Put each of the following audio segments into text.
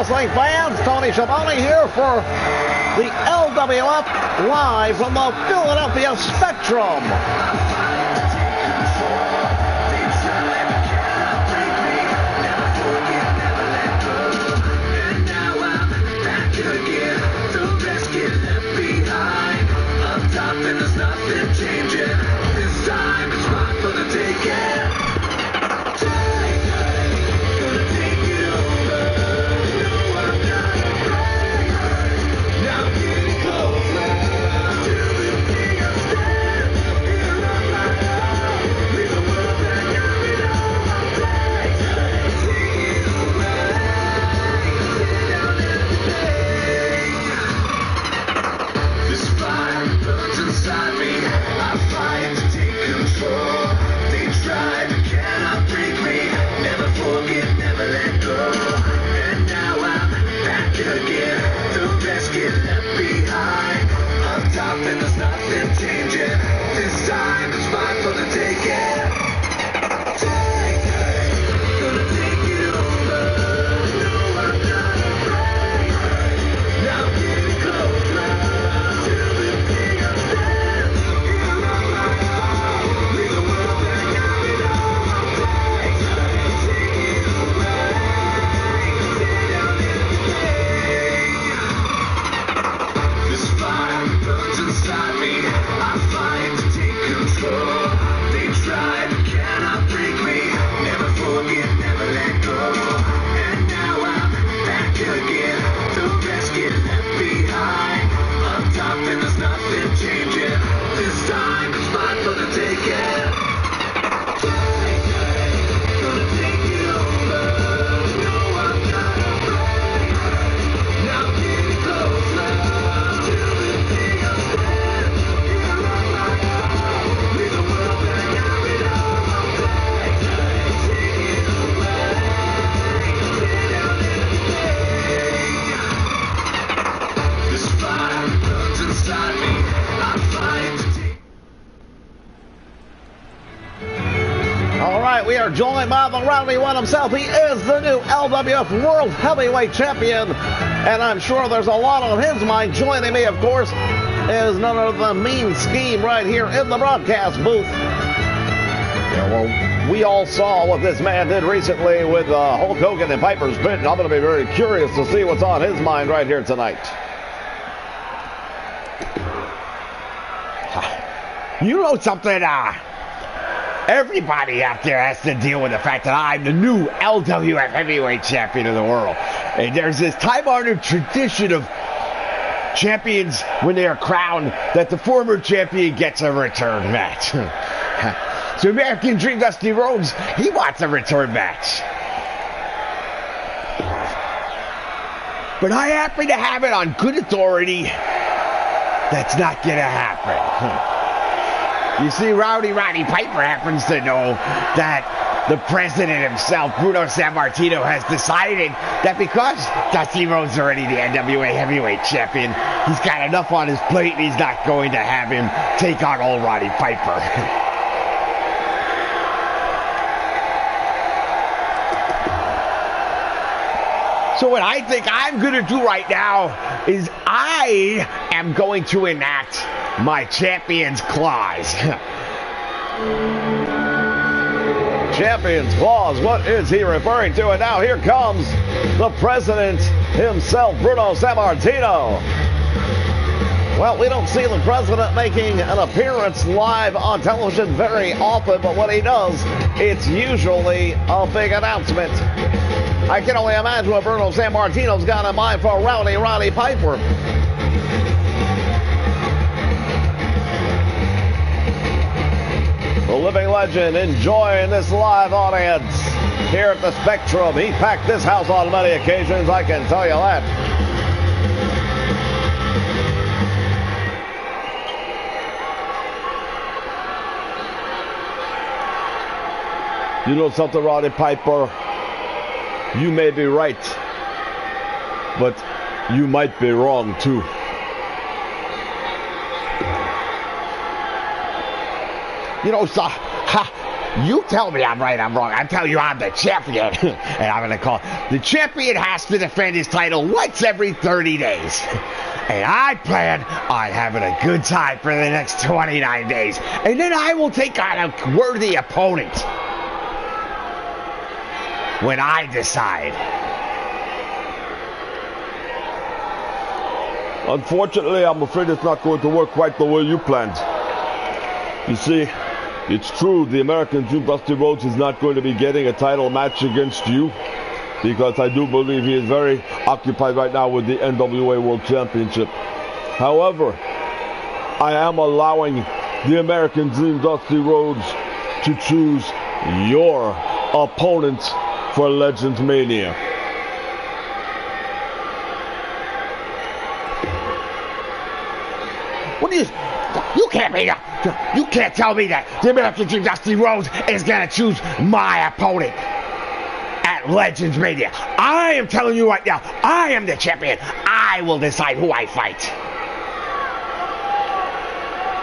wrestling fans. Tony Schiavone here for the LWF live from the Philadelphia Spectrum. We are joined by the Rowdy One himself. He is the new LWF World Heavyweight Champion, and I'm sure there's a lot on his mind. Joining me, of course, is none other than Mean Scheme right here in the broadcast booth. Yeah, well, we all saw what this man did recently with Hulk Hogan and Piper's Pit, and I'm going to be very curious to see what's on his mind right here tonight. You know something, everybody out there has to deal with the fact that I'm the new LWF Heavyweight Champion of the world. And there's this time-honored tradition of champions, when they are crowned, that the former champion gets a return match. So American Dream Dusty Rhodes, he wants a return match. But I happen to have it on good authority that's not going to happen. You see, Roddy Piper happens to know that the president himself, Bruno Sammartino, has decided that because Dusty Rhodes is already the NWA Heavyweight Champion, he's got enough on his plate and he's not going to have him take on old Roddy Piper. So what I think I'm going to do right now is I am going to enact my champion's clause. Champion's clause, what is he referring to? And now here comes the president himself, Bruno Sammartino. Well, we don't see the president making an appearance live on television very often, but when he does, it's usually a big announcement. I can only imagine what Bruno Sammartino's got in mind for Roddy Piper. The living legend enjoying this live audience here at the Spectrum. He packed this house on many occasions, I can tell you that. You know something, Roddy Piper? You may be right, but you might be wrong too. You know, You tell me I'm right, I'm wrong. I tell you I'm the champion. And I'm going to call the champion has to defend his title once every 30 days. And I plan on having a good time for the next 29 days. And then I will take on a worthy opponent when I decide. Unfortunately, I'm afraid it's not going to work quite the way you planned. You see, it's true, the American Dream Dusty Rhodes is not going to be getting a title match against you, because I do believe he is very occupied right now with the NWA World Championship. However, I am allowing the American Dream Dusty Rhodes to choose your opponent for Legends Mania. What do you can't be, you can't tell me that the American Dream Dusty Rhodes is going to choose my opponent at Legends Mania. I am telling you right now, I am the champion. I will decide who I fight.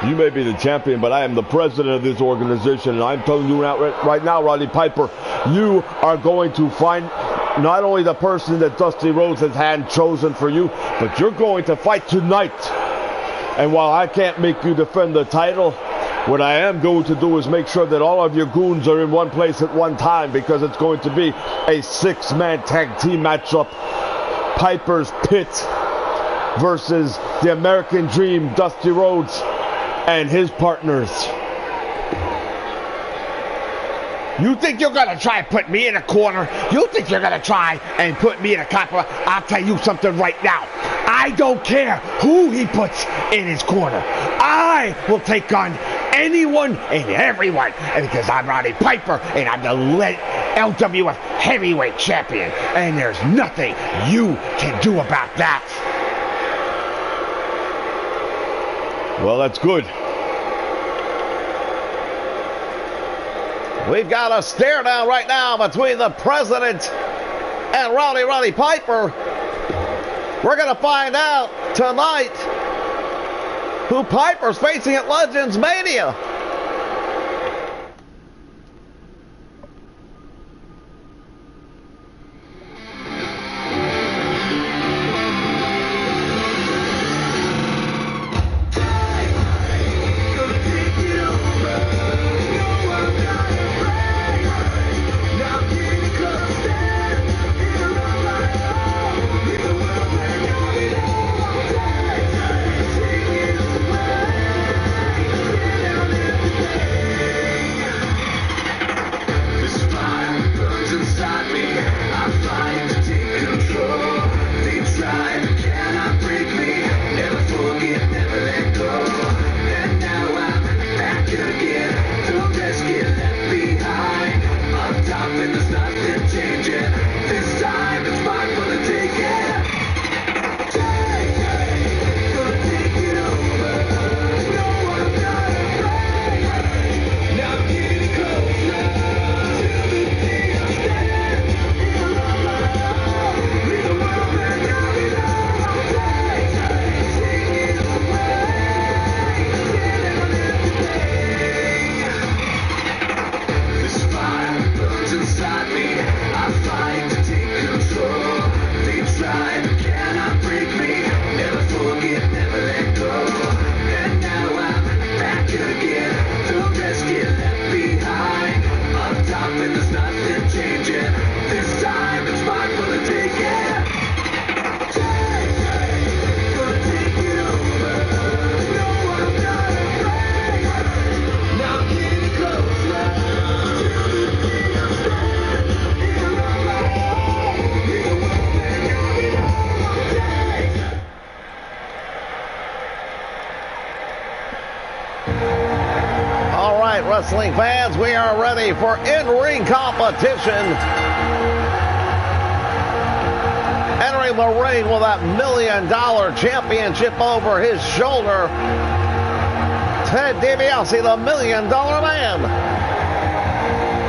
You may be the champion, but I am the president of this organization, and I'm telling you right now, Roddy Piper, you are going to find not only the person that Dusty Rhodes has had chosen for you, but you're going to fight tonight. And while I can't make you defend the title, what I am going to do is make sure that all of your goons are in one place at one time, because it's going to be a 6-man tag team matchup. Piper's Pit versus the American Dream, Dusty Rhodes, and his partners. You think you're going to try and put me in a corner? You think you're going to try and put me in a copper? I'll tell you something right now. I don't care who he puts in his corner. I will take on anyone and everyone, because I'm Roddy Piper and I'm the LWF Heavyweight Champion, and there's nothing you can do about that. Well, that's good. We've got a stare down right now between the president and Roddy Piper. We're going to find out tonight who Piper's facing at Legends Mania. Wrestling fans, we are ready for in-ring competition. Entering the ring with that $1 million championship over his shoulder, Ted DiBiase, the $1 Million Man.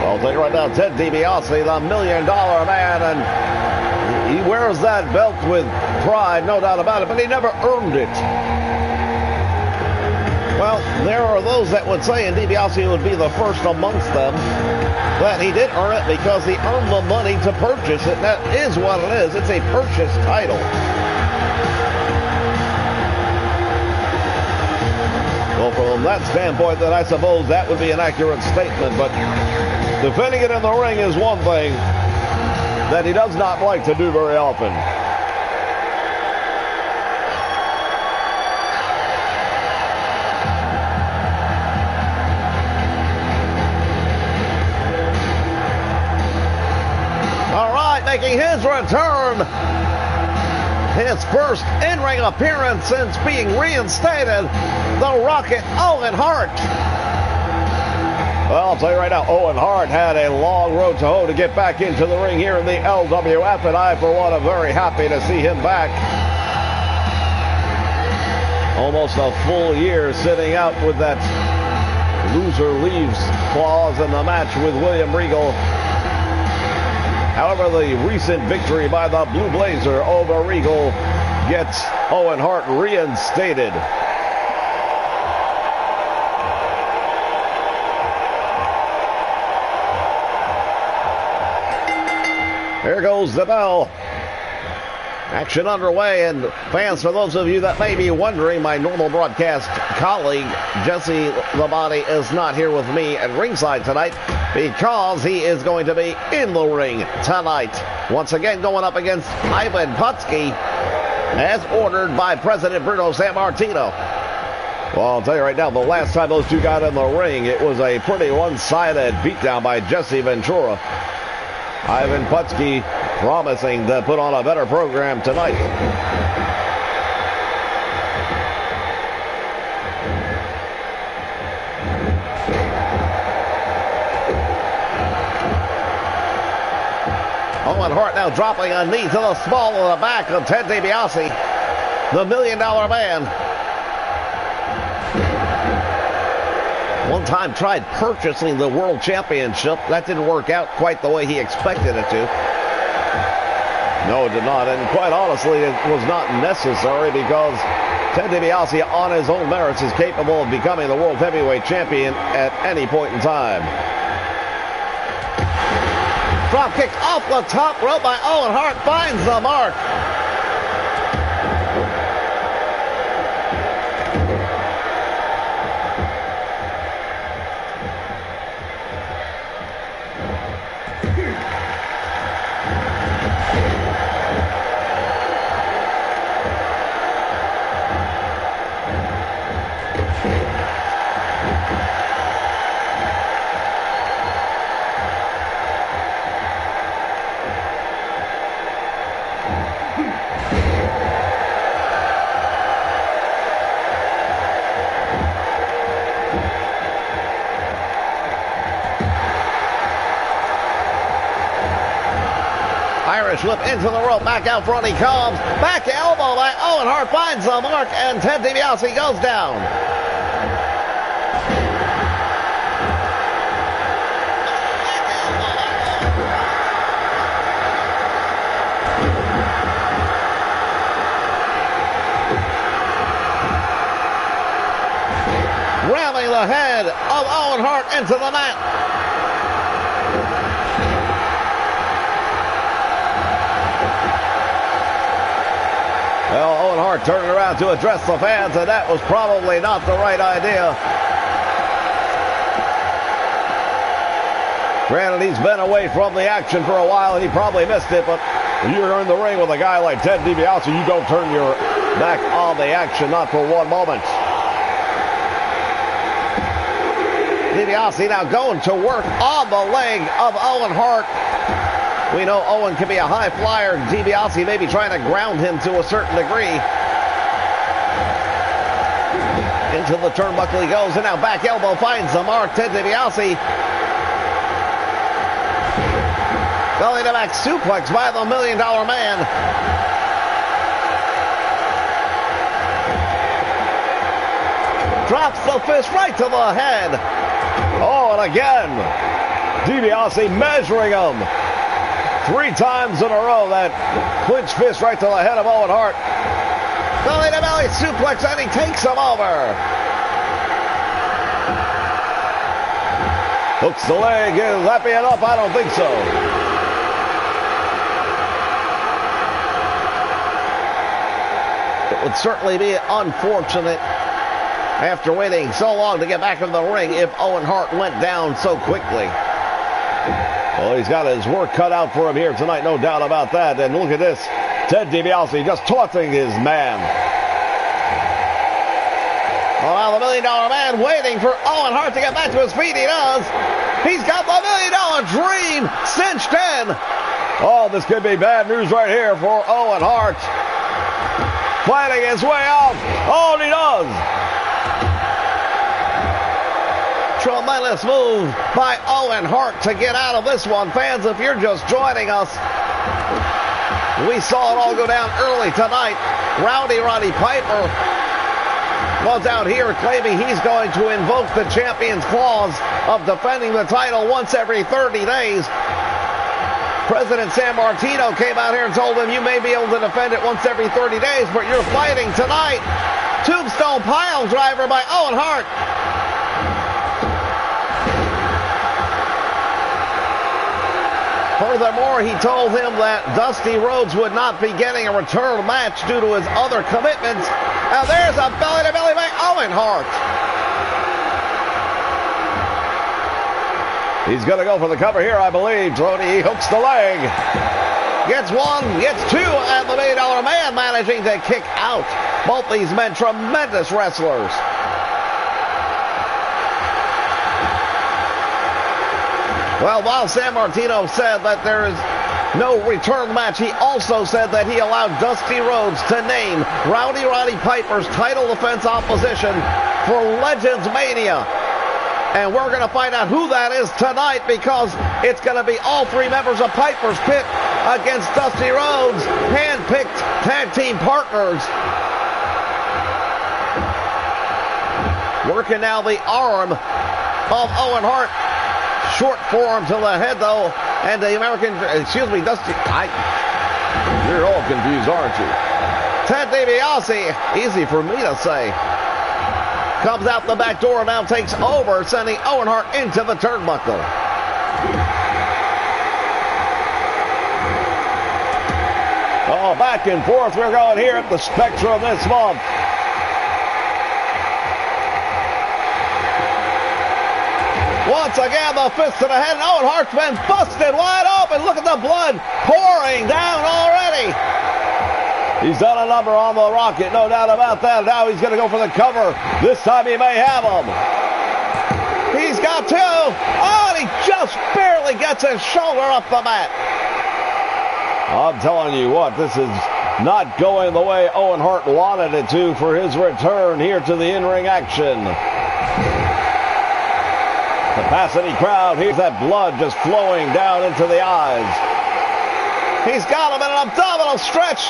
I'll tell you right now, Ted DiBiase, the $1 Million Man, and he wears that belt with pride, no doubt about it, but he never earned it. Well, there are those that would say, and DiBiase would be the first amongst them, that he did earn it because he earned the money to purchase it. And that is what it is. It's a purchase title. Well, from that standpoint, then I suppose that would be an accurate statement. But defending it in the ring is one thing that he does not like to do very often. Making his return, his first in-ring appearance since being reinstated, the Rocket Owen Hart. Well, I'll tell you right now, Owen Hart had a long road to hoe to get back into the ring here in the LWF, and I, for one, am very happy to see him back. Almost a full year sitting out with that loser leaves clause in the match with William Regal. However, the recent victory by the Blue Blazer over Regal gets Owen Hart reinstated. Here goes the bell. Action underway, and fans, for those of you that may be wondering, my normal broadcast colleague, Jesse Labonte, is not here with me at ringside tonight because he is going to be in the ring tonight. Once again, going up against Ivan Putski, as ordered by President Bruno Sammartino. Well, I'll tell you right now, the last time those two got in the ring, it was a pretty one-sided beatdown by Jesse Ventura. Ivan Putski promising to put on a better program tonight. Owen Hart now dropping a knee to the small of the back of Ted DiBiase, the $1 Million Man. One time tried purchasing the World Championship. That didn't work out quite the way he expected it to. No, it did not. And quite honestly, it was not necessary because Ted DiBiase, on his own merits, is capable of becoming the World Heavyweight Champion at any point in time. Drop kick off the top rope by Owen Hart, finds the mark. Whip into the rope, back out front he comes, back elbow by Owen Hart, finds the mark, and Ted DiBiase goes down. Ramming the head of Owen Hart into the mat. Well, Owen Hart turning around to address the fans, and that was probably not the right idea. Granted, he's been away from the action for a while, and he probably missed it, but when you're in the ring with a guy like Ted DiBiase, you don't turn your back on the action, not for one moment. DiBiase now going to work on the leg of Owen Hart. We know Owen can be a high flyer. DiBiase may be trying to ground him to a certain degree. Into the turnbuckle he goes, and now back elbow finds the mark. Ted DiBiase. Belly to back suplex by the $1 Million Man. Drops the fist right to the head. Oh, and again, DiBiase measuring him. 3 times in a row, that clinch fist right to the head of Owen Hart. Belly to belly suplex, and he takes him over. Hooks the leg. Is that being up? I don't think so. It would certainly be unfortunate after waiting so long to get back in the ring if Owen Hart went down so quickly. Well, he's got his work cut out for him here tonight, no doubt about that. And look at this. Ted DiBiase just taunting his man. Well, now the $1 Million Man waiting for Owen Hart to get back to his feet. He does. He's got the $1 Million Dream cinched in. Oh, this could be bad news right here for Owen Hart. Fighting his way out. Oh, and he does. Tremendous move by Owen Hart to get out of this one. Fans, if you're just joining us, we saw it all go down early tonight. Roddy Piper was out here claiming he's going to invoke the champion's clause of defending the title once every 30 days. President Sammartino came out here and told him, you may be able to defend it once every 30 days, but you're fighting tonight. Tombstone pile driver by Owen Hart. Furthermore, he told him that Dusty Rhodes would not be getting a return match due to his other commitments. Now there's a belly-to-belly by Owen Hart. He's going to go for the cover here, I believe. He hooks the leg. Gets one, gets two, and the $1 Million Man managing to kick out. Both these men, tremendous wrestlers. Well, while Sammartino said that there is no return match, he also said that he allowed Dusty Rhodes to name Roddy Piper's title defense opposition for Legends Mania. And we're going to find out who that is tonight, because it's going to be all three members of Piper's Pit against Dusty Rhodes, hand-picked tag team partners. Working now the arm of Owen Hart. Short forearm to the head, though, and the Dusty. You're all confused, aren't you? Ted DiBiase, easy for me to say, comes out the back door and now takes over, sending Owen Hart into the turnbuckle. Oh, back and forth we're going here at the Spectrum this month. Once again, the fist to the head, and Owen Hart's been busted wide open. Look at the blood pouring down already. He's done a number on the Rocket, no doubt about that. Now he's going to go for the cover. This time he may have him. He's got two. Oh, and he just barely gets his shoulder up the mat. I'm telling you what, this is not going the way Owen Hart wanted it to for his return here to the in-ring action. Capacity crowd. Here's that blood just flowing down into the eyes. He's got him in an abdominal stretch.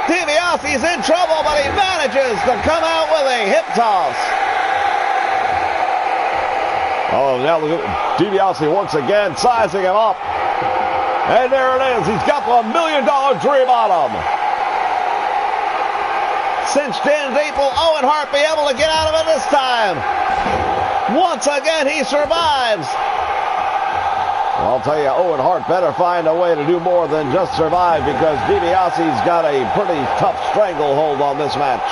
DiBiase's in trouble, but he manages to come out with a hip toss. Oh, now look at DiBiase once again sizing him up. And there it is. He's got the $1 Million Dream on him. Cinched in deep. Will Owen Hart be able to get out of it this time? Once again, he survives. I'll tell you, Owen Hart better find a way to do more than just survive, because DiBiase's got a pretty tough stranglehold on this match.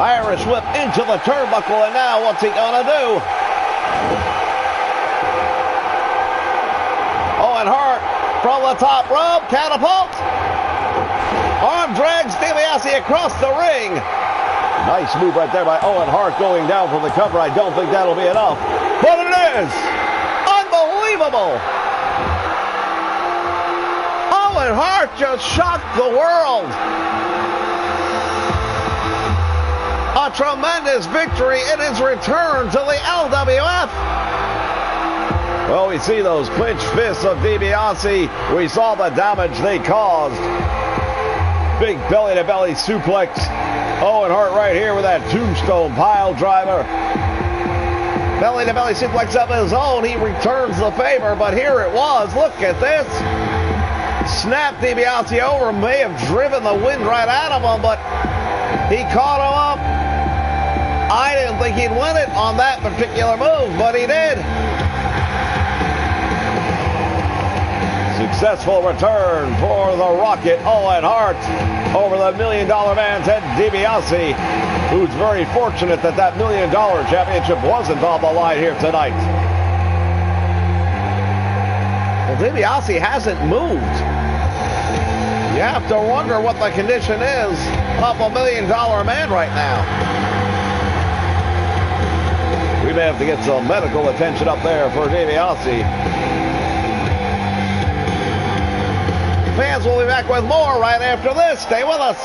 Irish whip into the turnbuckle, and now what's he gonna do? Owen Hart from the top rope, catapult. Arm drags DiBiase across the ring. Nice move right there by Owen Hart going down for the cover. I don't think that'll be enough. But it is! Unbelievable! Owen Hart just shocked the world. A tremendous victory in his return to the LWF. Well, we see those clenched fists of DiBiase. We saw the damage they caused. Big belly-to-belly suplex. Owen Hart right here with that tombstone pile driver. Belly-to-belly suplex of his own. He returns the favor, but here it was. Look at this. Snapped DiBiase over. May have driven the wind right out of him, but he caught him up. I didn't think think he'd win it on that particular move, but he did. Successful return for the Rocket Owen Hart over the $1 Million Man Ted DiBiase, who's very fortunate that that $1 Million championship wasn't on the line here tonight. Well, DiBiase hasn't moved. You have to wonder what the condition is of a $1 Million Man right now. We may have to get some medical attention up there for DiBiase. Fans will be back with more right after this. Stay with us.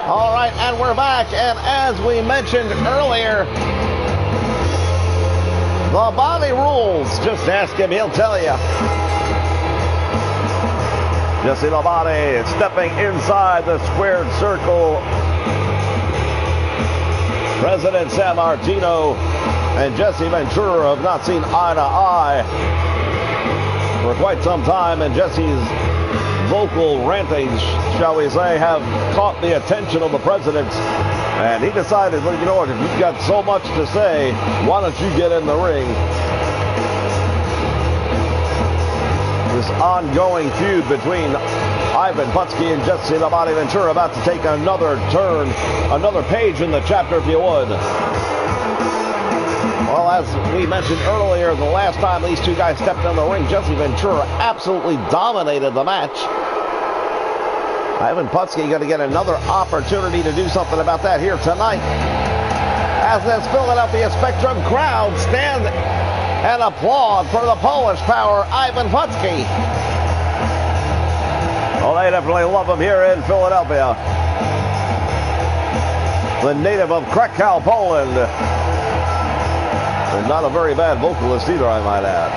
All right, and we're back. And as we mentioned earlier, the body rules. Just ask him, he'll tell you. Jesse Labate stepping inside the squared circle. President Sammartino and Jesse Ventura have not seen eye to eye for quite some time, and Jesse's vocal rantings, shall we say, have caught the attention of the president. And he decided, well, you know what, if you've got so much to say, why don't you get in the ring? This ongoing feud between Ivan Putski and Jesse Labate Ventura about to take another turn, another page in the chapter, if you would. Well, as we mentioned earlier, the last time these two guys stepped in the ring, Jesse Ventura absolutely dominated the match. Ivan Putski going to get another opportunity to do something about that here tonight, as this Philadelphia Spectrum crowd stand and applaud for the Polish power, Ivan Putski. Well, they definitely love him here in Philadelphia. The native of Krakow, Poland. And not a very bad vocalist either, I might add.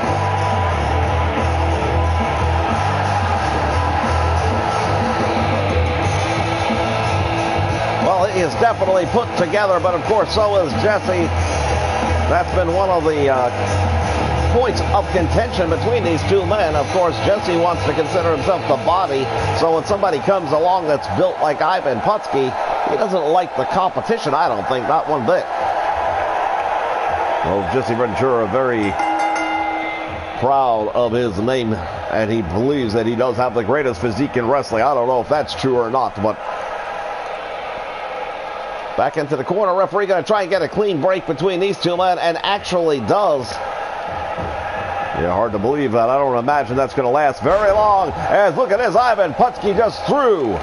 Well, he is definitely put together, but of course so is Jesse. That's been one of the points of contention between these two men. Of course, Jesse wants to consider himself the body, so when somebody comes along that's built like Ivan Putski, he doesn't like the competition, I don't think, not one bit. Well, Jesse Ventura very proud of his name, and he believes that he does have the greatest physique in wrestling. I don't know if that's true or not, but back into the corner, referee going to try and get a clean break between these two men, and actually does. Yeah, hard to believe that. I don't imagine that's going to last very long. As look at this, Ivan Putski just threw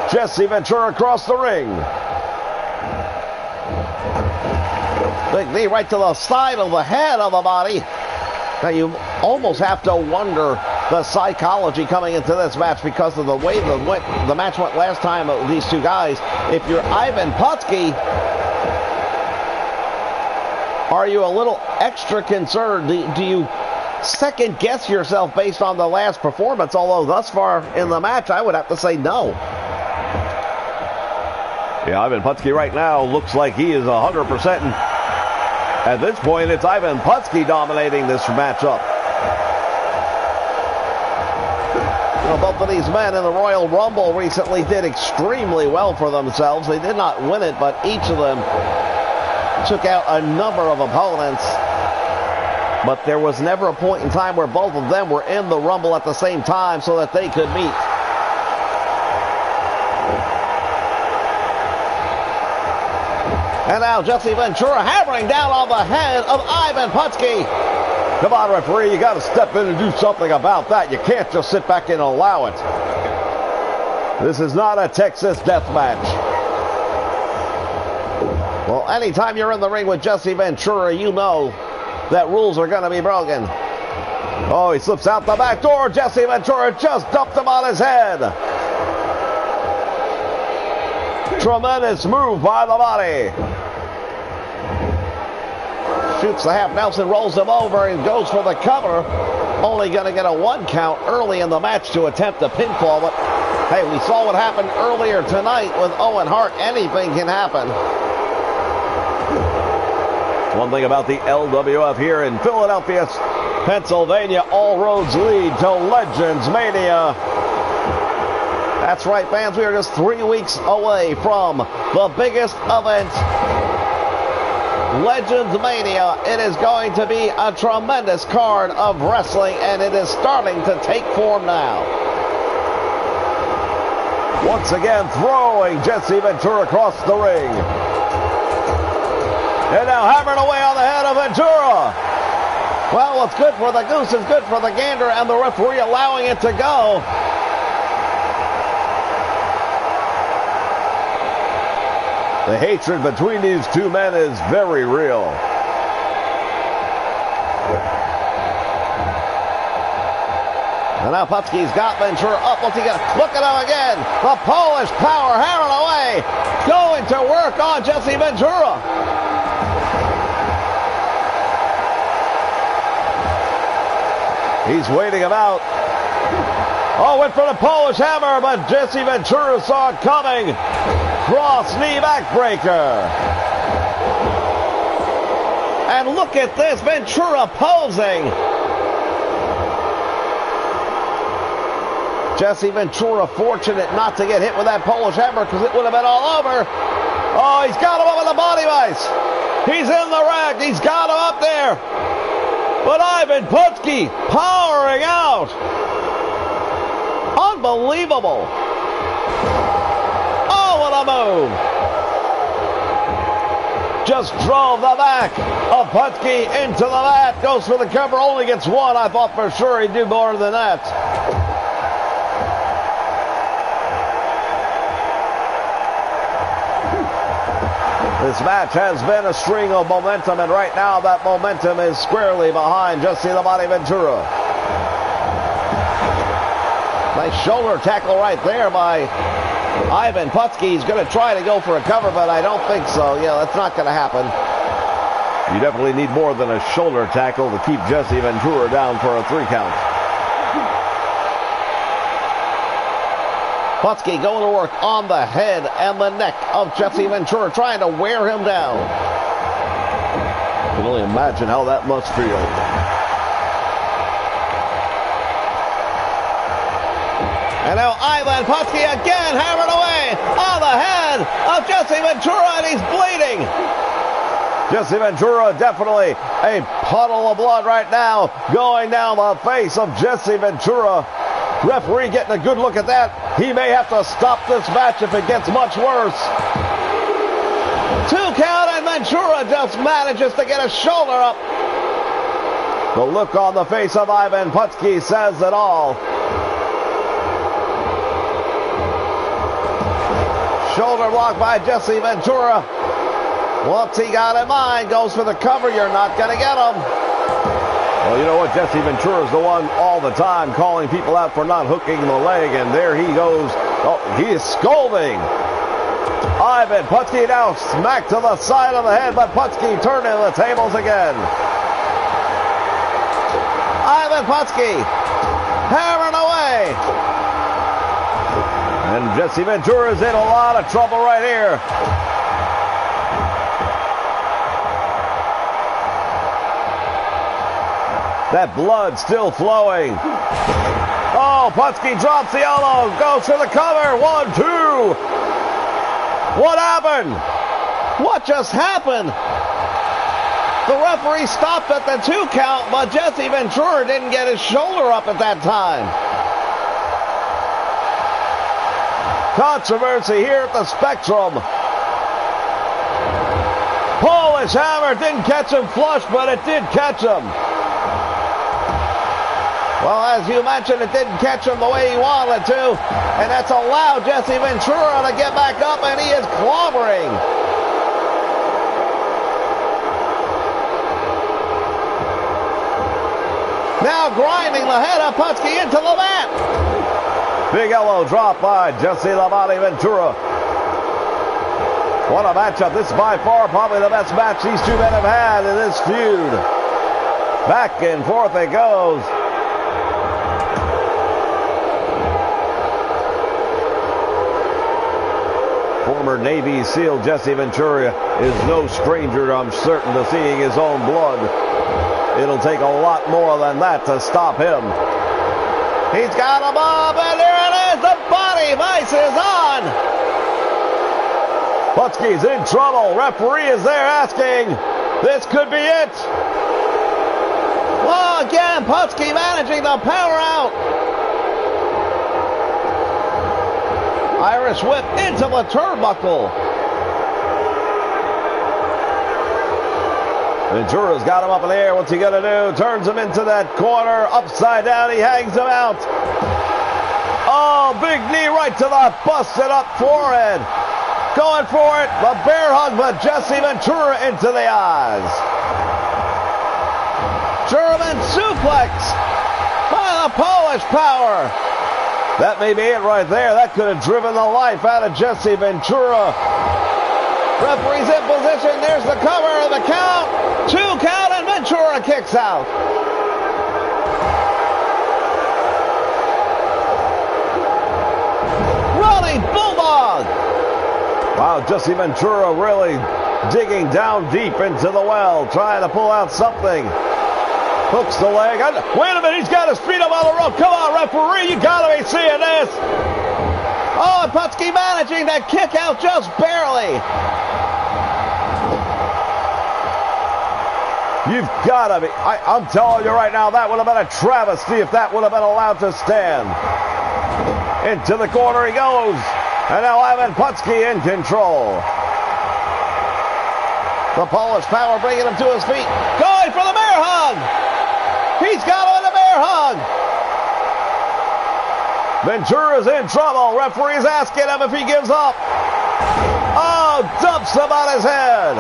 Jesse Ventura across the ring. Big knee right to the side of the head of the body. Now you almost have to wonder the psychology coming into this match because of the way the match went last time with these two guys. If you're Ivan Putski, Are you a little extra concerned? Do you second guess yourself based on the last performance? Although thus far in the match, I would have to say no. Yeah, Ivan Putski right now looks like he is 100%. And at this point, it's Ivan Putski dominating this matchup. Well, both of these men in the Royal Rumble recently did extremely well for themselves. They did not win it, but each of them took out a number of opponents. But there was never a point in time where both of them were in the Rumble at the same time so that they could meet. And now Jesse Ventura hammering down on the head of Ivan Putski. Come on, referee, you got to step in and do something about that. You can't just sit back and allow it. This is not a Texas death match. Well, anytime you're in the ring with Jesse Ventura, you know that rules are going to be broken. Oh, he slips out the back door. Jesse Ventura just dumped him on his head. Tremendous move by the body. Shoots the half Nelson, rolls him over, and goes for the cover. Only going to get a 1 count early in the match to attempt a pinfall. But hey, we saw what happened earlier tonight with Owen Hart. Anything can happen. One thing about the LWF here in Philadelphia, Pennsylvania, all roads lead to Legends Mania. That's right, fans. We are just 3 weeks away from the biggest event, Legends Mania. It is going to be a tremendous card of wrestling, and it is starting to take form now. Once again, throwing Jesse Ventura across the ring. And now hammering away on the head of Ventura. Well, what's good for the goose is good for the gander, and the referee allowing it to go. The hatred between these two men is very real. And now Putski's got Ventura up. What's he got? Look at him again. The Polish power hammering away. Going to work on Jesse Ventura. He's waiting him out. Oh, went for the Polish hammer, but Jesse Ventura saw it coming. Cross knee backbreaker. And look at this, Ventura posing. Jesse Ventura fortunate not to get hit with that Polish hammer because it would have been all over. Oh, he's got him up with a body vice. He's in the rack. He's got him up there. But Ivan Putski powering out. Unbelievable. Oh, what a move. Just drove the back of Putski into the mat. Goes for the cover. Only gets one. I thought for sure he'd do more than that. This match has been a string of momentum, and right now that momentum is squarely behind Jesse the Body Ventura. Nice shoulder tackle right there by Ivan Putski. He's going to try to go for a cover, but I don't think so. Yeah, that's not going to happen. You definitely need more than a shoulder tackle to keep Jesse Ventura down for a 3 count. Putski going to work on the head and the neck of Jesse Ventura, trying to wear him down. I can only imagine how that must feel. And now Ivan Putski again hammered away on the head of Jesse Ventura, and he's bleeding. Jesse Ventura definitely a puddle of blood right now going down the face of Jesse Ventura. Referee getting a good look at that. He may have to stop this match if it gets much worse. 2 count, and Ventura just manages to get a shoulder up. The look on the face of Ivan Putski says it all. Shoulder block by Jesse Ventura. What's he got in mind? Goes for the cover. You're not going to get him. Well, you know what? Jesse Ventura is the one all the time calling people out for not hooking the leg, and there he goes. Oh, he is scolding Ivan Putski now smacked to the side of the head, but Putski turning the tables again. Ivan Putski hammering away. And Jesse Ventura's in a lot of trouble right here. That blood still flowing. Oh, Putski drops the elbow, goes for the cover. 1, 2. What happened? What just happened? The referee stopped at the 2 count, but Jesse Ventura didn't get his shoulder up at that time. Controversy here at the Spectrum. Polish Hammer didn't catch him flush, but it did catch him. Well, as you mentioned, it didn't catch him the way he wanted to, and that's allowed Jesse Ventura to get back up, and he is clobbering. Now grinding the head of Putski into the mat. Big elbow drop by Jesse "La Body" Ventura. What a matchup. This is by far probably the best match these two men have had in this feud. Back and forth it goes. Former Navy SEAL Jesse Ventura is no stranger, I'm certain, to seeing his own blood. It'll take a lot more than that to stop him. He's got him up, and there it is. The body vice is on. Putski's in trouble. Referee is there asking, this could be it. Well, again, Putski managing to power out. Irish whip into the turnbuckle. Ventura's got him up in the air. What's he going to do? Turns him into that corner. Upside down. He hangs him out. Oh, big knee right to the busted up forehead. Going for it. The bear hug, but Jesse Ventura into the eyes. German suplex by the Polish Power. That may be it right there. That could have driven the life out of Jesse Ventura. Referee's in position. There's the cover of the count. 2 count, and Ventura kicks out. Running Bulldog. Wow, Jesse Ventura really digging down deep into the well, trying to pull out something. Hooks the leg. Wait a minute, he's got his feet up on the rope. Come on, referee, you gotta be seeing this. Oh, Putski managing to kick out just barely. You've got to be. I'm telling you right now, that would have been a travesty if that would have been allowed to stand. Into the corner he goes. And now Ivan Putski in control. The Polish Power bringing him to his feet. Going for the bear hug. He's got him in the bear hug. Ventura's in trouble. Referee's asking him if he gives up. Oh, dumps him on his head.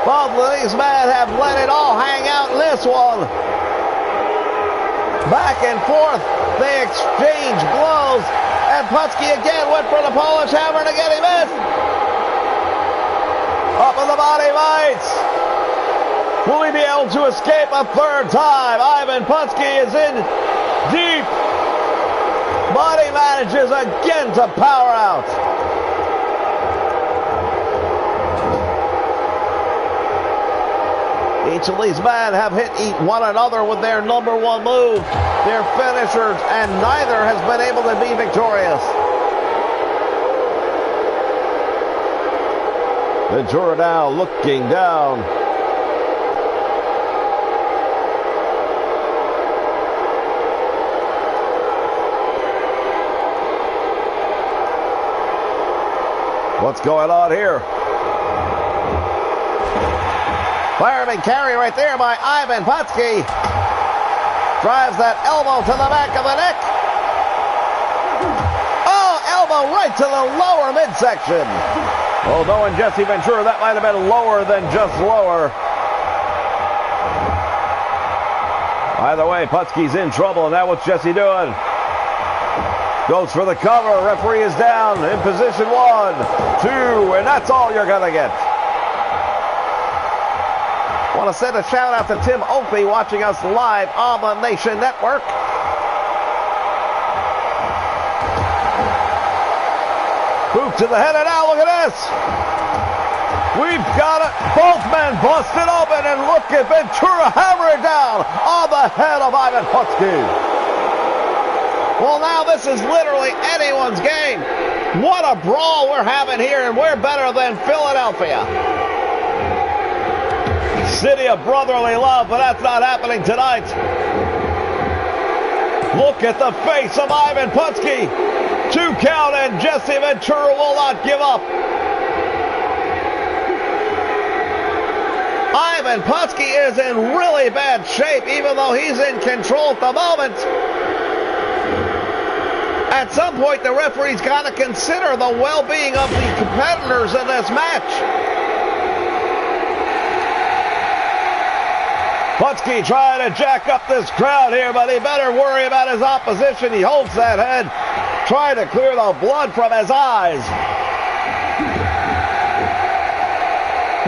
Both of these men have let it all hang out in this one. Back and forth, they exchange blows, and Putski again went for the Polish Hammer to get him in. Up in the body bites. Will he be able to escape a third time? Ivan Putski is in deep. Body manages again to power out. Each of these men have hit one another with their number one move, their finishers, and neither has been able to be victorious. Ventura now looking down. What's going on here? Fireman carry right there by Ivan Putski. Drives that elbow to the back of the neck. Oh, elbow right to the lower midsection. Well, knowing Jesse Ventura, that might have been lower than just lower. Either way, Putski's in trouble, and now what's Jesse doing? Goes for the cover. Referee is down in position 1, 2, and that's all you're going to get. Want to send a shout out to Tim Opie watching us live on the Nation Network. Boot to the head, and now look at this. We've got it. Both men busted open, and look at Ventura hammering down on the head of Ivan Putski. Well, now this is literally anyone's game. What a brawl we're having here, and we're better than Philadelphia. City of brotherly love, but that's not happening tonight. Look at the face of Ivan Putski. 2 count, and Jesse Ventura will not give up. Ivan Putski is in really bad shape, even though he's in control at the moment. At some point, the referee's got to consider the well-being of the competitors in this match. Putski trying to jack up this crowd here, but he better worry about his opposition. He holds that head, trying to clear the blood from his eyes.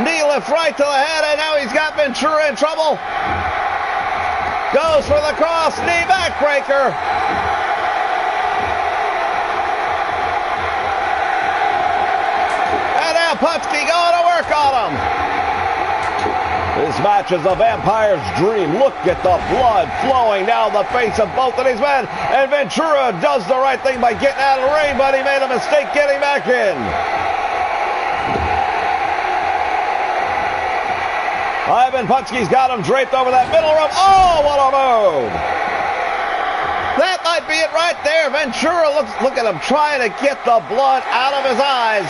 Knee lift right to the head, and now he's got Ventura in trouble. Goes for the cross, knee backbreaker. And now Putski going to work on him. This match is a vampire's dream. Look at the blood flowing down the face of both of these men. And Ventura does the right thing by getting out of the ring, but he made a mistake getting back in. Ivan Putski's got him draped over that middle rope. Oh, what a move! That might be it right there. Ventura, look at him trying to get the blood out of his eyes.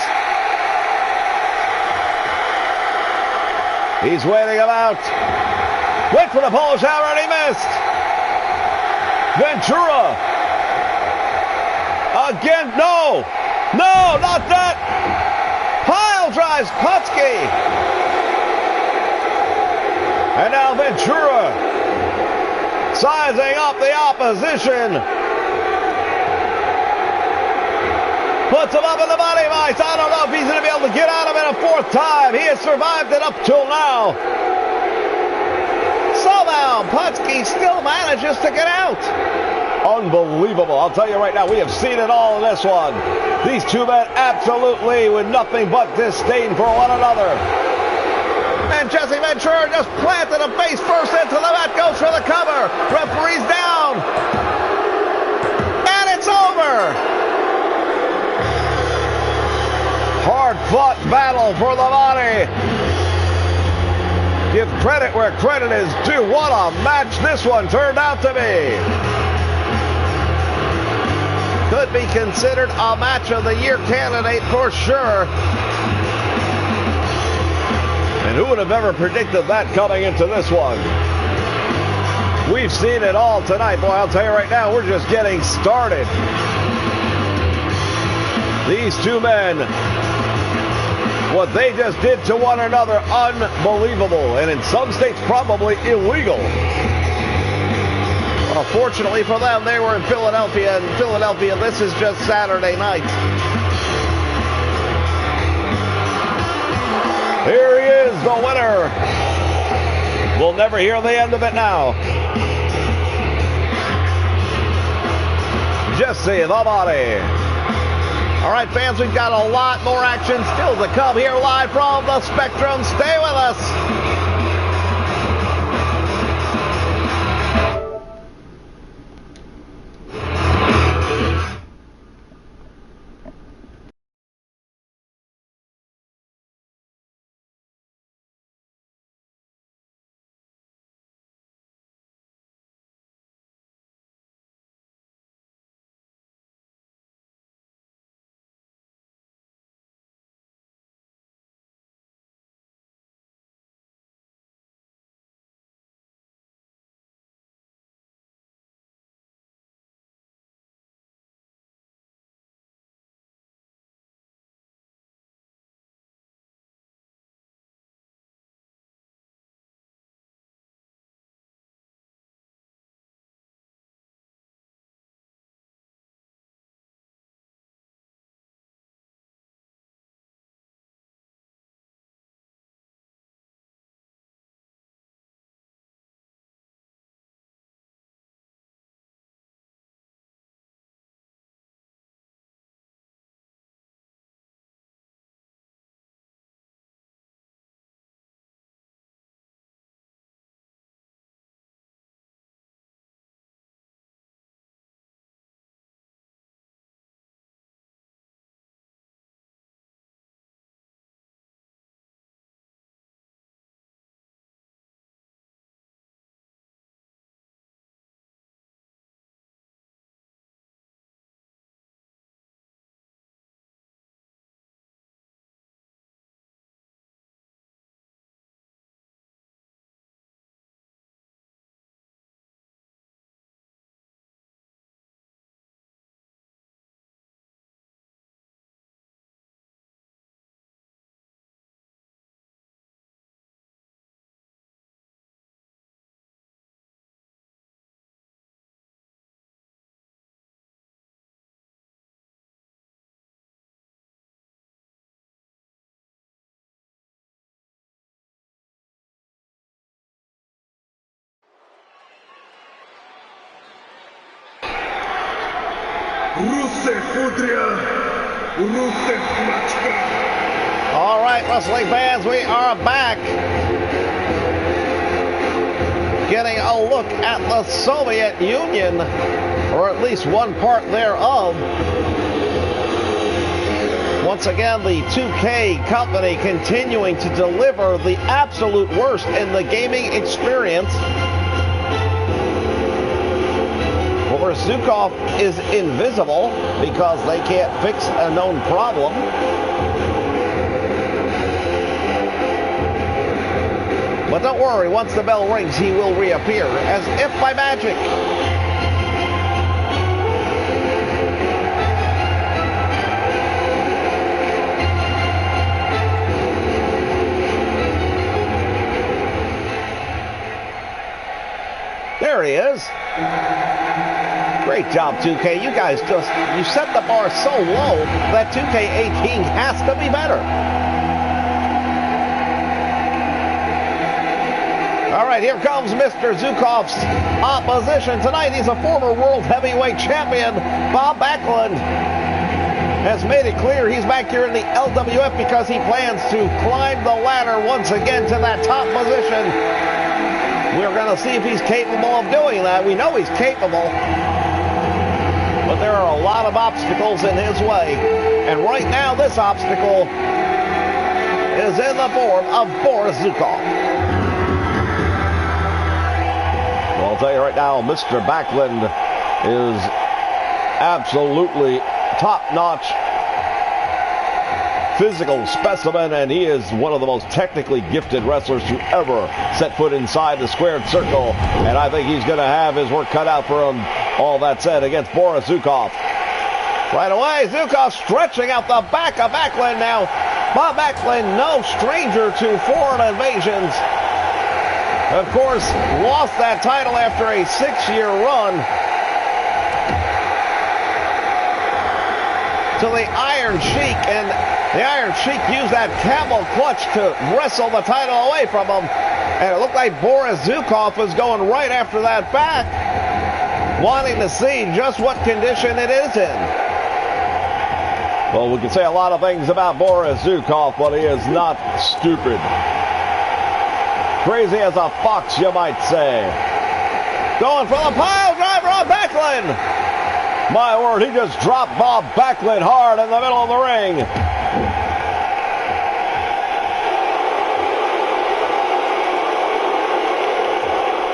He's waiting him out. Went for the Polish hammer, and he missed. Ventura. Again, no, not that. Pile drives Putski. And now Ventura sizing up the opposition. Puts him up in the body vice. I don't know if he's going to be able to get out of it a 4th time. He has survived it up till now. Somehow, Putski still manages to get out. Unbelievable. I'll tell you right now, we have seen it all in this one. These 2 men absolutely with nothing but disdain for one another. And Jesse Ventura just planted him face first into the mat, goes for the cover. Referee's down. And it's over. Hard-fought battle for the body. Give credit where credit is due. What a match this one turned out to be. Could be considered a match of the year candidate for sure. And who would have ever predicted that coming into this one? We've seen it all tonight. Boy, I'll tell you right now, we're just getting started. These 2 men, what they just did to one another, unbelievable. And in some states, probably illegal. Well, fortunately for them, they were in Philadelphia. And Philadelphia, this is just Saturday night. Here he is, the winner. We'll never hear the end of it now. Jesse the Body. All right, fans, we've got a lot more action still to come here live from the Spectrum. Stay with us. All right, wrestling fans, we are back. Getting a look at the Soviet Union, or at least one part thereof. Once again, the 2K company continuing to deliver the absolute worst in the gaming experience. Boris Zukov is invisible because they can't fix a known problem. But don't worry, once the bell rings, he will reappear, as if by magic. There he is. Great job, 2K. You guys you set the bar so low that 2K18 has to be better. All right, here comes Mr. Zukov's opposition tonight. He's a former world heavyweight champion. Bob Backlund has made it clear he's back here in the LWF because he plans to climb the ladder once again to that top position. We're going to see if he's capable of doing that. We know he's capable, but there are a lot of obstacles in his way. And right now, this obstacle is in the form of Boris Zukov. Well, I'll tell you right now, Mr. Backlund is absolutely top-notch physical specimen, and he is one of the most technically gifted wrestlers to ever set foot inside the squared circle, and I think he's going to have his work cut out for him, all that said, against Boris Zukov. Right away, Zukov stretching out the back of Backlund now. Bob Backlund, no stranger to foreign invasions. Of course, lost that title after a 6-year run to the Iron Sheik, and the Iron Sheik used that camel clutch to wrestle the title away from him. And it looked like Boris Zukov was going right after that back, wanting to see just what condition it is in. Well, we can say a lot of things about Boris Zukov, but he is not stupid. Crazy as a fox, you might say. Going for the pile driver on Backlund. My word, he just dropped Bob Backlund hard in the middle of the ring.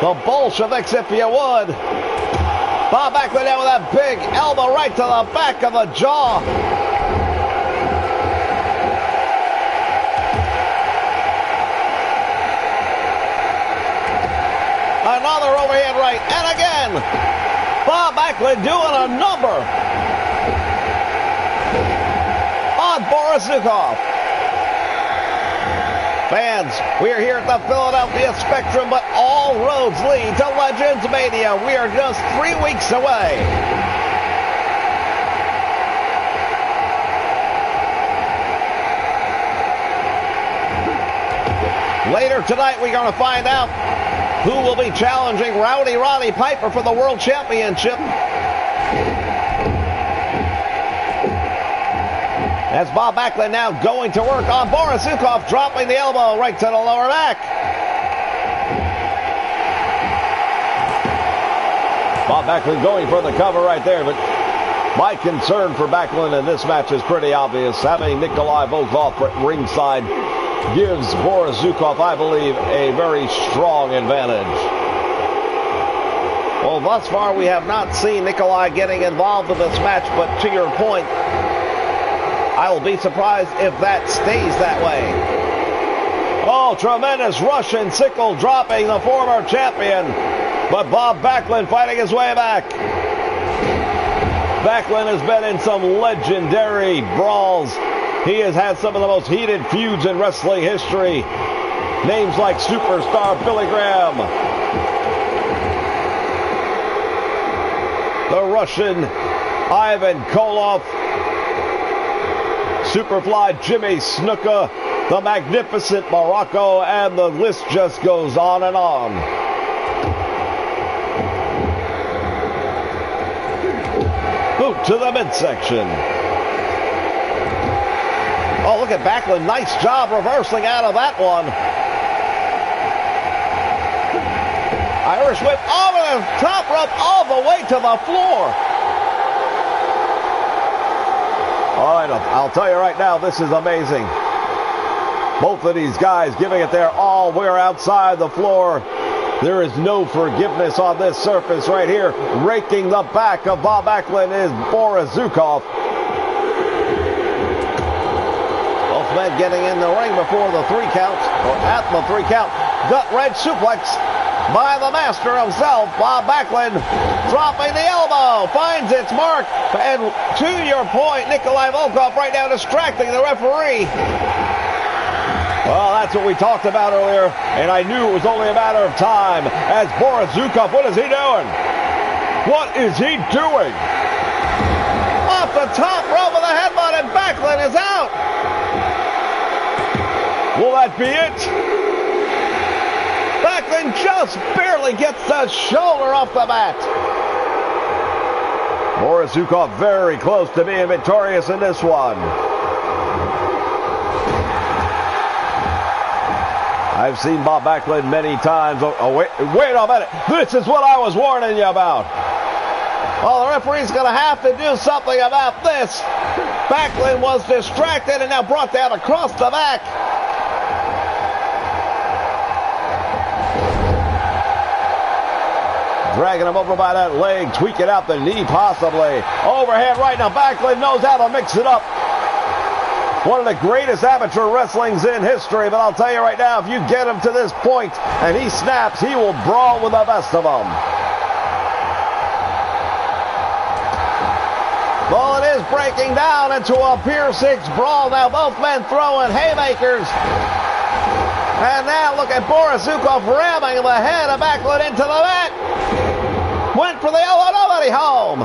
The Bolsheviks, if you would. Bob Backlund down with that big elbow right to the back of the jaw. Another overhand right, and again, Bob Backlund doing a number on Boris Zukov. Fans, we are here at the Philadelphia Spectrum, but all roads lead to Legends Mania. We are just 3 weeks away. Later tonight, we're going to find out who will be challenging Rowdy Roddy Piper for the World Championship. As Bob Backlund now going to work on Boris Zukov, dropping the elbow right to the lower back. Bob Backlund going for the cover right there, but my concern for Backlund in this match is pretty obvious. Having Nikolai Volkov at ringside gives Boris Zukov, I believe, a very strong advantage. Well, thus far we have not seen Nikolai getting involved in this match, but to your point, I will be surprised if that stays that way. Oh, tremendous Russian sickle dropping the former champion, but Bob Backlund fighting his way back. Backlund has been in some legendary brawls. He has had some of the most heated feuds in wrestling history. Names like superstar Billy Graham, the Russian Ivan Koloff, Superfly Jimmy Snuka, the magnificent Morocco, and the list just goes on and on. Boot to the midsection. Oh, look at Backlund. Nice job reversing out of that one. Irish whip over the top rope all the way to the floor. All right, I'll tell you right now, this is amazing. Both of these guys giving it their all. We're outside the floor. There is no forgiveness on this surface right here. Raking the back of Bob Backlund is Boris Zukov. Both men getting in the ring before the 3 count, or at the 3 count. Gut wrench suplex by the master himself, Bob Backlund, dropping the elbow, finds its mark, and to your point, Nikolai Volkov right now distracting the referee. Well, that's what we talked about earlier, and I knew it was only a matter of time as Boris Zukov, what is he doing? What is he doing? Off the top rope of the headbutt, and Backlund is out. Will that be it? Backlund just barely gets the shoulder off the mat. Boris Zukov very close to being victorious in this one. I've seen Bob Backlund many times. Wait a minute. This is what I was warning you about. Well, the referee's going to have to do something about this. Backlund was distracted and now brought down across the back. Dragging him over by that leg, tweaking out the knee possibly. Overhand right now. Backlund knows how to mix it up. One of the greatest amateur wrestlings in history, but I'll tell you right now, if you get him to this point and he snaps, he will brawl with the best of them. Well, it is breaking down into a Pier 6 brawl. Now both men throwing haymakers. And now look at Boris Zukov ramming the head of Backlund into the mat. Went for the elbow, nobody home.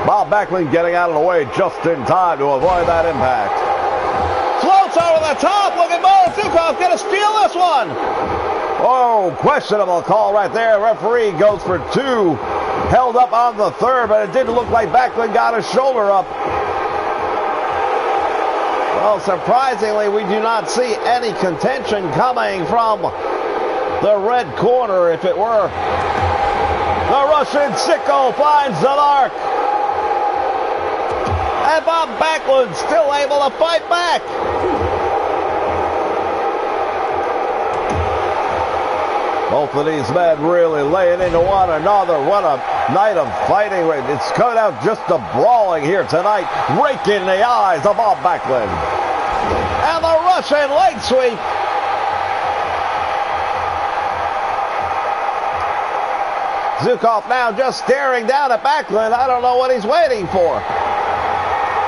Bob Backlund getting out of the way just in time to avoid that impact. Floats over the top. Look at Boris Zukov going to steal this one. Oh, questionable call right there. Referee goes for 2. Held up on the 3rd, but it didn't look like Backlund got his shoulder up. Well, surprisingly, we do not see any contention coming from the red corner. If it were, the Russian Sicko finds the mark. And Bob Backlund still able to fight back. Both of these men really laying into one another. What a night of fighting. It's cut out just a brawling here tonight. Raking the eyes of Bob Backlund. And the Russian leg sweep. Zukov now just staring down at Backlund. I don't know what he's waiting for.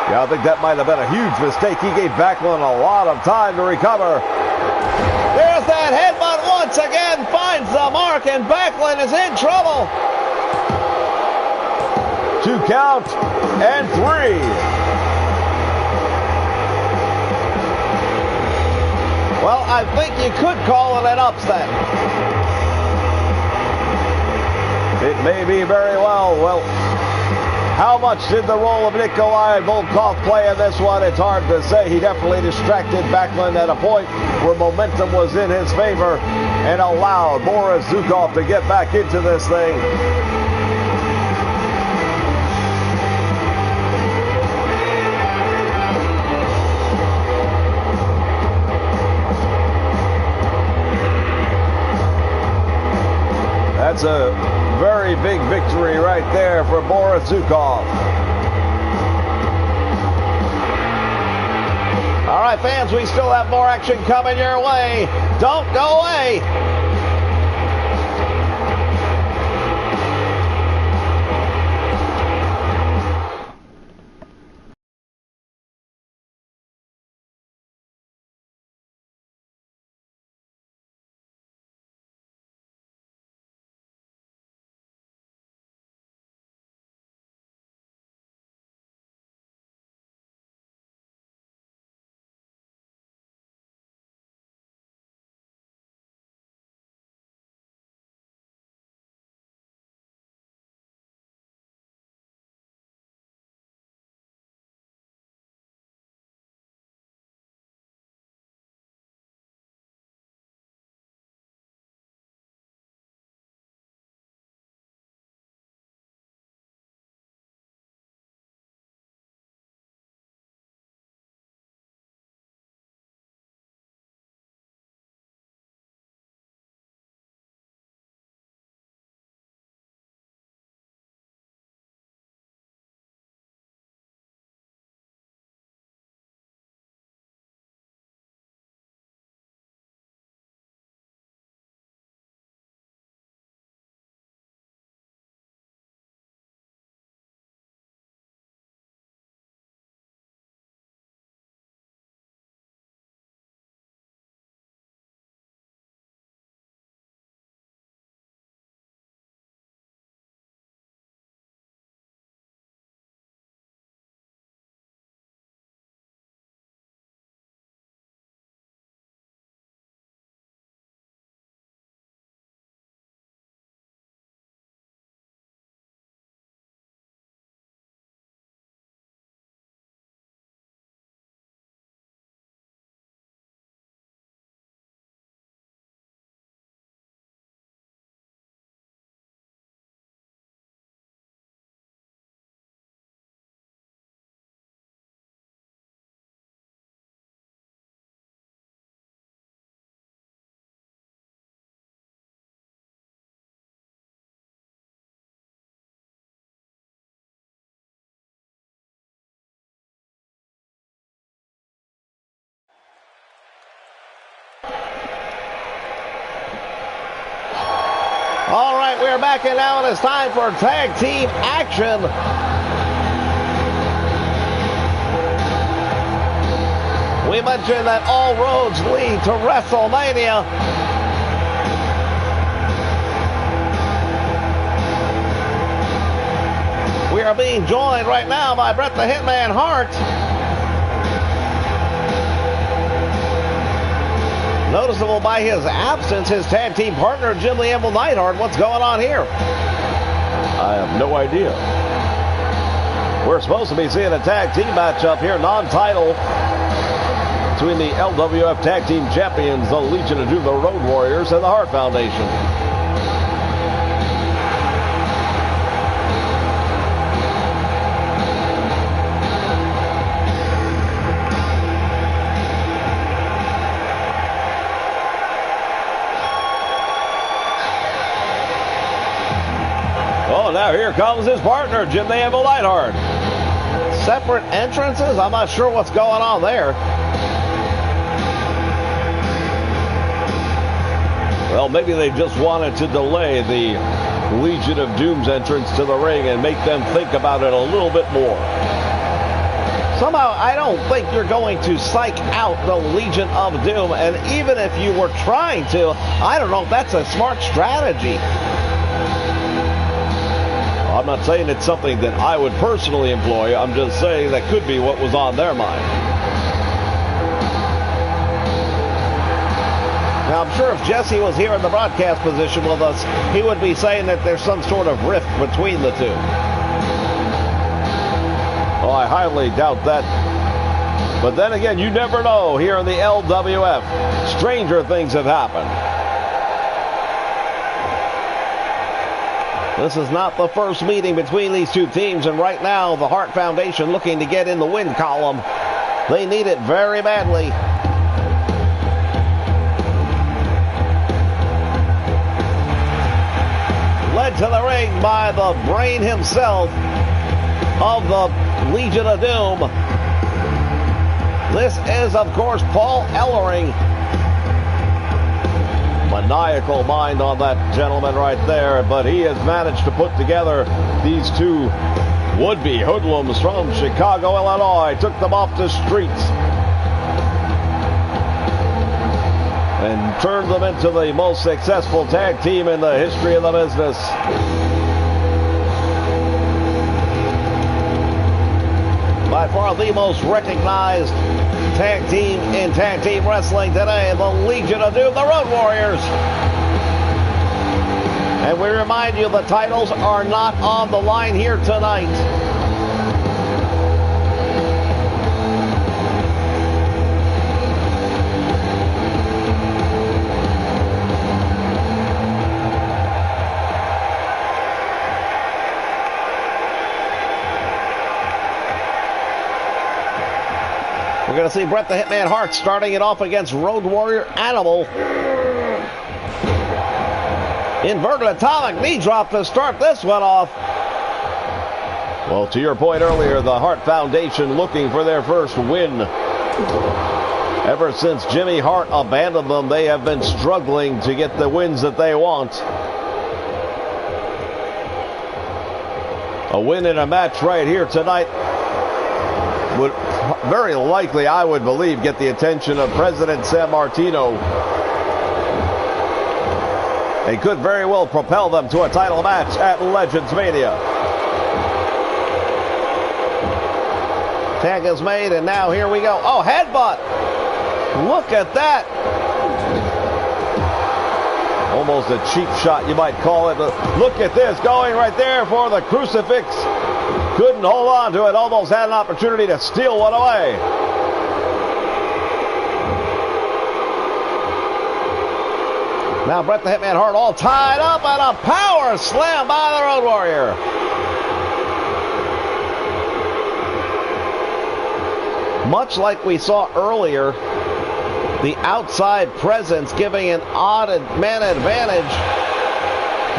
Yeah, I think that might have been a huge mistake. He gave Backlund a lot of time to recover. There's that headbutt once again. Finds the mark, and Backlund is in trouble. 2 count and 3. Well, I think you could call it an upset. It may be very well. Well, how much did the role of Nikolai Volkov play in this one? It's hard to say. He definitely distracted Backlund at a point where momentum was in his favor and allowed Boris Zukov to get back into this thing. That's a very big victory right there for Boris Zukov. All right, fans, we still have more action coming your way. Don't go away. All right, we're back in now, and it's time for tag team action. We mentioned that all roads lead to WrestleMania. We are being joined right now by Bret the Hitman Hart. Noticeable by his absence, his tag team partner, Jim the Anvil Neidhart. What's going on here? I have no idea. We're supposed to be seeing a tag team matchup here, non-title, between the LWF Tag Team Champions, the Legion of Doom, the Road Warriors, and the Hart Foundation. Oh, now here comes his partner, Jim the Anvil Neidhart. Separate entrances? I'm not sure what's going on there. Well, maybe they just wanted to delay the Legion of Doom's entrance to the ring and make them think about it a little bit more. Somehow, I don't think you're going to psych out the Legion of Doom, and even if you were trying to, I don't know if that's a smart strategy. I'm not saying it's something that I would personally employ. I'm just saying that could be what was on their mind. Now, I'm sure if Jesse was here in the broadcast position with us, he would be saying that there's some sort of rift between the two. Well, I highly doubt that. But then again, you never know here in the LWF. Stranger things have happened. This is not the first meeting between these two teams, and right now the Hart Foundation looking to get in the win column. They need it very badly. Led to the ring by the brain himself of the Legion of Doom. This is, of course, Paul Ellering. Maniacal mind on that gentleman right there, but he has managed to put together these two would-be hoodlums from Chicago, Illinois, took them off the streets and turned them into the most successful tag team in the history of the business. By far the most recognized tag team in tag team wrestling today, the Legion of Doom, the Road Warriors. And we remind you the titles are not on the line here tonight. We're going to see Bret the Hitman Hart starting it off against Road Warrior Animal. Inverted atomic knee drop to start this one off. Well, to your point earlier, the Hart Foundation looking for their first win. Ever since Jimmy Hart abandoned them, they have been struggling to get the wins that they want. A win in a match right here tonight would very likely, I would believe, get the attention of President San Martino. They could very well propel them to a title match at Legends Mania. Tag is made, and now here we go. Oh, headbutt! Look at that! Almost a cheap shot, you might call it. Look at this, going right there for the crucifix. Couldn't hold on to it. Almost had an opportunity to steal one away. Now Bret the Hitman Hart all tied up, and a power slam by the Road Warrior. Much like we saw earlier, the outside presence giving an odd man advantage.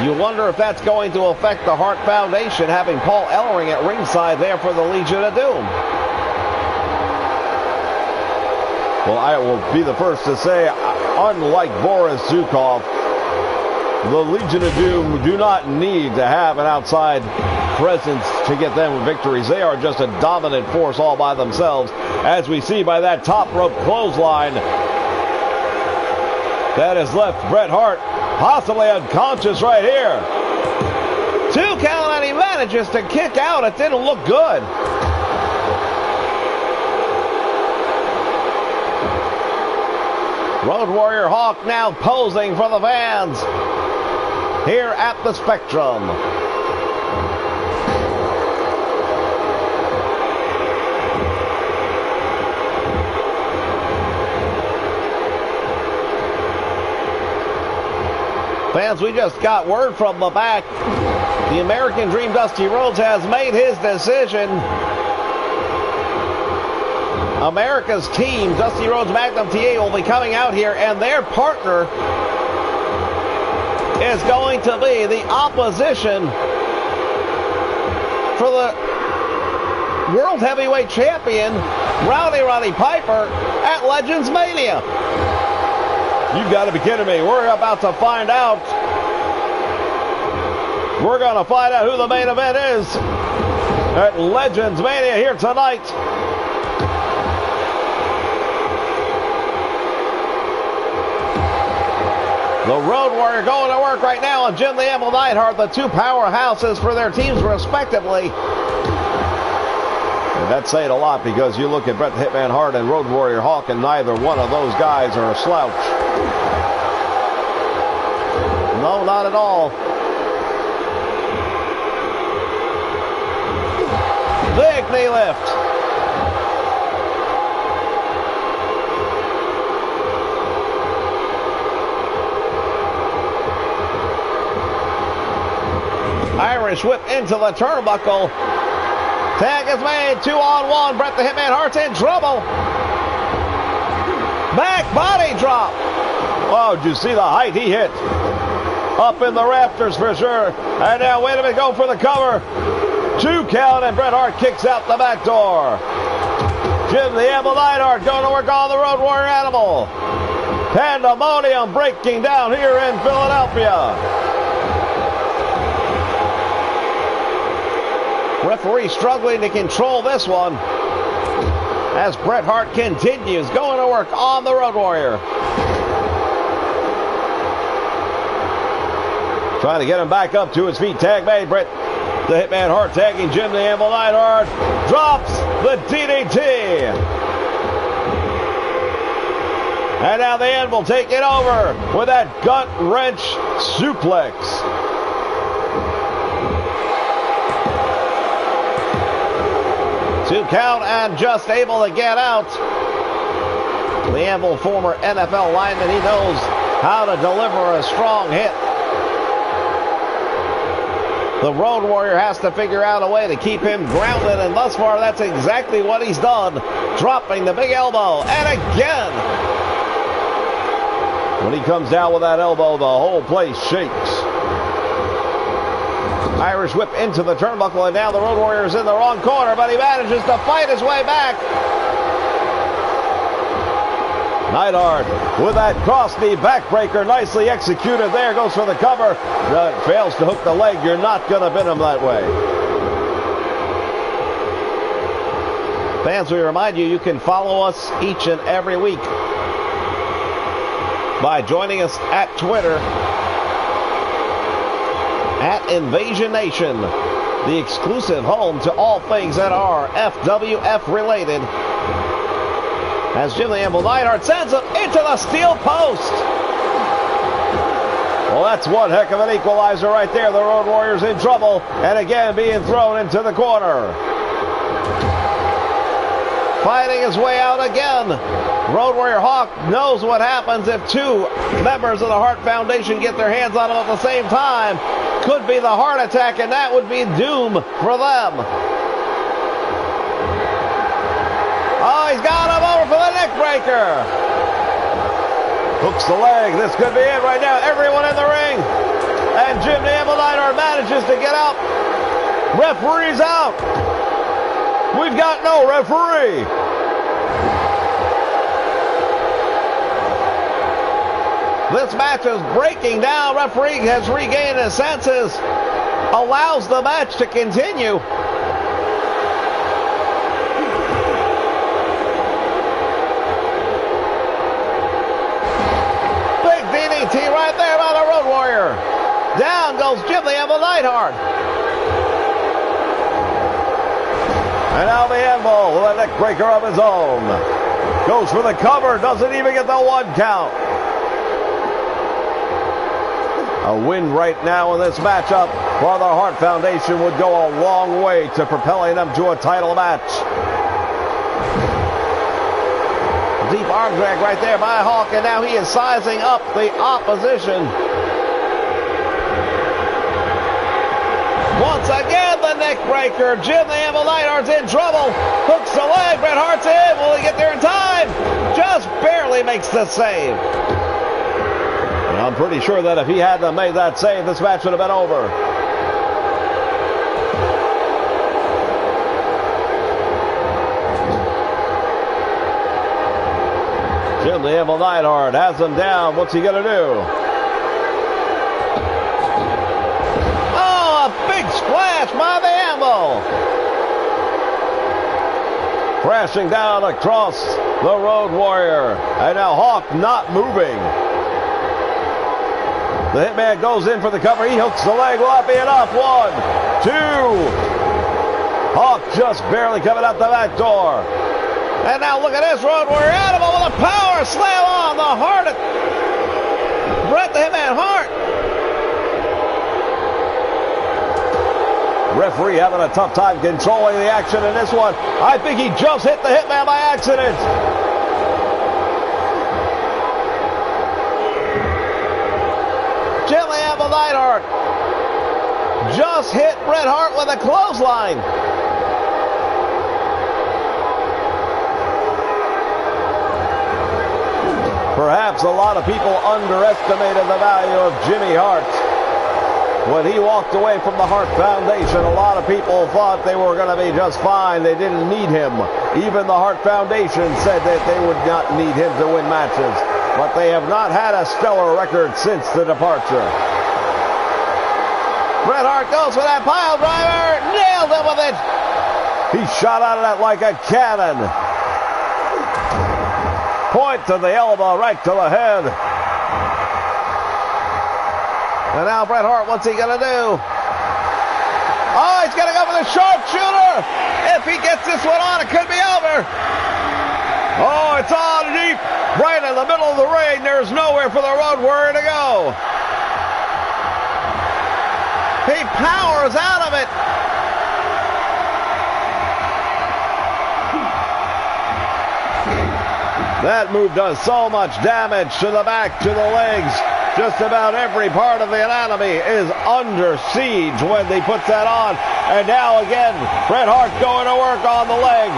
You wonder if that's going to affect the Hart Foundation, having Paul Ellering at ringside there for the Legion of Doom. Well, I will be the first to say, unlike Boris Zukov, The Legion of Doom do not need to have an outside presence to get them victories. They are just a dominant force all by themselves, as we see by that top rope clothesline that has left Bret Hart possibly unconscious right here. 2 count, and he manages to kick out. It didn't look good. Road Warrior Hawk now posing for the fans here at the Spectrum. Fans, we just got word from the back. The American Dream Dusty Rhodes has made his decision. America's team, Dusty Rhodes Magnum TA, will be coming out here, and their partner is going to be the opposition for the World Heavyweight Champion, Rowdy Piper, at Legends Mania. You've got to be kidding me. We're about to find out. We're going to find out who the main event is at Legends Mania here tonight. The Road Warrior going to work right now on Jim the Anvil Neidhart, the two powerhouses for their teams respectively. And that's saying a lot, because you look at Bret Hitman Hart and Road Warrior Hawk, and neither one of those guys are a slouch. No, not at all. Big knee lift. Irish whip into the turnbuckle. Tag is made. 2-on-1. Bret the Hitman Hart's in trouble. Back body drop. Oh, did you see the height he hit? Up in the rafters for sure. And now, wait a minute, go for the cover. 2 count, and Bret Hart kicks out the back door. Jim the Anvil Neidhart going to work on the Road Warrior Animal. Pandemonium breaking down here in Philadelphia. Referee struggling to control this one as Bret Hart continues going to work on the Road Warrior. Trying to get him back up to his feet. Tag made. Bret the Hitman Hart tagging Jim the Anvil Neidhart. Drops the DDT. And now the Anvil taking over with that gut wrench suplex. Two count and just able to get out. The Anvil, former NFL lineman, he knows how to deliver a strong hit. The Road Warrior has to figure out a way to keep him grounded, and thus far that's exactly what he's done. Dropping the big elbow, and again. When he comes down with that elbow, the whole place shakes. Irish whip into the turnbuckle, and now the Road Warrior is in the wrong corner, but he manages to fight his way back. Neidhart with that cross-knee backbreaker, nicely executed there, goes for the cover. Fails to hook the leg. You're not going to pin him that way. Fans, we remind you, you can follow us each and every week by joining us at Twitter at Invasion Nation, the exclusive home to all things that are FWF related. As Jim the Anvil Neidhart sends him into the steel post. Well, that's one heck of an equalizer right there. The Road Warrior's in trouble, and again being thrown into the corner. Fighting his way out again. Road Warrior Hawk knows what happens if two members of the Hart Foundation get their hands on him at the same time. Could be the heart attack, and that would be doom for them. Oh, he's got him over for the neck breaker. Hooks the leg. This could be it right now. Everyone in the ring. And Jim the Anvil Neidhart manages to get out. Referee's out. We've got no referee. This match is breaking down. Referee has regained his senses. Allows the match to continue. Big DDT right there by the Road Warrior. Down goes Jim the Anvil Neidhart. And now the Anvil with a neck breaker of his own. Goes for the cover, doesn't even get the 1 count. A win right now in this matchup for the Hart Foundation would go a long way to propelling them to a title match. Deep arm drag right there by Hawk, and now he is sizing up the opposition. Once again, the neck breaker. Jim the Anvil Neidhart's in trouble. Hooks the leg. Bret Hart's in. Will he get there in time? Just barely makes the save. And I'm pretty sure that if he hadn't made that save, this match would have been over. Jim the Anvil Neidhart has him down. What's he going to do? Big splash by the Anvil. Crashing down across the Road Warrior. And now Hawk not moving. The Hitman goes in for the cover. He hooks the leg. Will that be enough? 1, 2. Hawk just barely coming out the back door. And now look at this Road Warrior Animal with a power slam on the heart of Bret the Hitman Hart. Referee having a tough time controlling the action in this one. I think he just hit the Hitman by accident. Jim the Anvil Neidhart just hit Bret Hart with a clothesline. Perhaps a lot of people underestimated the value of Jimmy Hart. When he walked away from the Hart Foundation, a lot of people thought they were going to be just fine. They didn't need him. Even the Hart Foundation said that they would not need him to win matches. But they have not had a stellar record since the departure. Bret Hart goes for that pile driver. Nailed him with it. He shot out of that like a cannon. Point to the elbow, right to the head. And now Bret Hart, what's he going to do? Oh, he's going to go for the sharpshooter. If he gets this one on, it could be over. Oh, it's on deep. Right in the middle of the ring. There's nowhere for the Road Warrior to go. He powers out of it. That move does so much damage to the back, to the legs. Just about every part of the anatomy is under siege when they put that on. And now again, Bret Hart going to work on the leg.